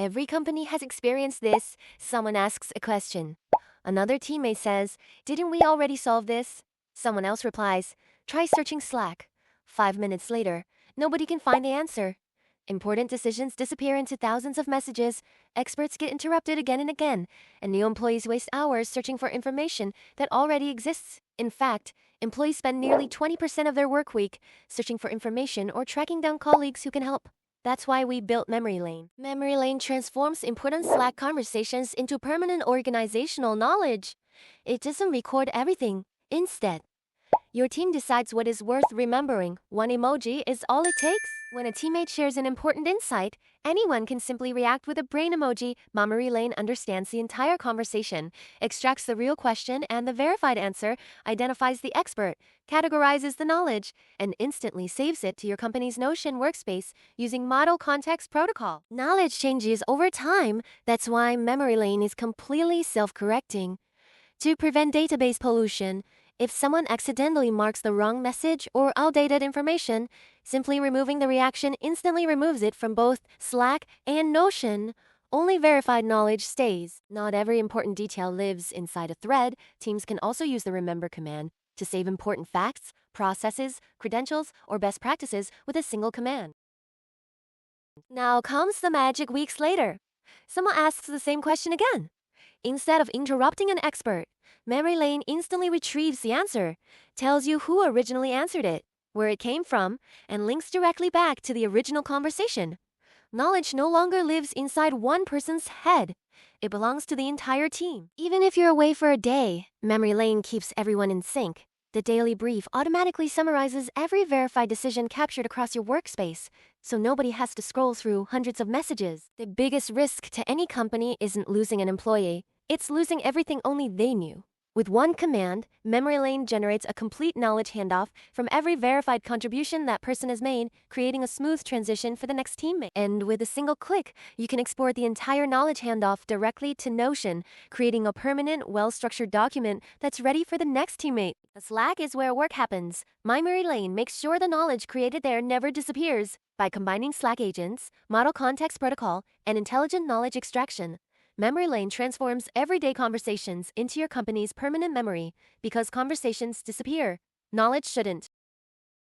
Every company has experienced this. Someone asks a question. Another teammate says, "Didn't we already solve this?" Someone else replies, "Try searching Slack." 5 minutes later, nobody can find the answer. Important decisions disappear into thousands of messages, experts get interrupted again and again, and new employees waste hours searching for information that already exists. In fact, employees spend nearly 20% of their work week searching for information or tracking down colleagues who can help. That's why we built MemoryLane. MemoryLane transforms important Slack conversations into permanent organizational knowledge. It doesn't record everything. Instead, your team decides what is worth remembering. One emoji is all it takes. When a teammate shares an important insight, anyone can simply react with a brain emoji. MemoryLane understands the entire conversation, extracts the real question and the verified answer, identifies the expert, categorizes the knowledge, and instantly saves it to your company's Notion workspace using Model Context Protocol. Knowledge changes over time. That's why MemoryLane is completely self-correcting. To prevent database pollution, if someone accidentally marks the wrong message or outdated information, simply removing the reaction instantly removes it from both Slack and Notion. Only verified knowledge stays. Not every important detail lives inside a thread. Teams can also use the remember command to save important facts, processes, credentials, or best practices with a single command. Now comes the magic weeks later. Someone asks the same question again. Instead of interrupting an expert, MemoryLane instantly retrieves the answer, tells you who originally answered it, where it came from, and links directly back to the original conversation. Knowledge no longer lives inside one person's head. It belongs to the entire team. Even if you're away for a day, MemoryLane keeps everyone in sync. The daily brief automatically summarizes every verified decision captured across your workspace, so nobody has to scroll through hundreds of messages. The biggest risk to any company isn't losing an employee, it's losing everything only they knew. With one command, MemoryLane generates a complete knowledge handoff from every verified contribution that person has made, creating a smooth transition for the next teammate. And with a single click, you can export the entire knowledge handoff directly to Notion, creating a permanent, well-structured document that's ready for the next teammate. Slack is where work happens. MemoryLane makes sure the knowledge created there never disappears. By combining Slack agents, Model Context Protocol, and intelligent knowledge extraction, MemoryLane transforms everyday conversations into your company's permanent memory because conversations disappear. Knowledge shouldn't.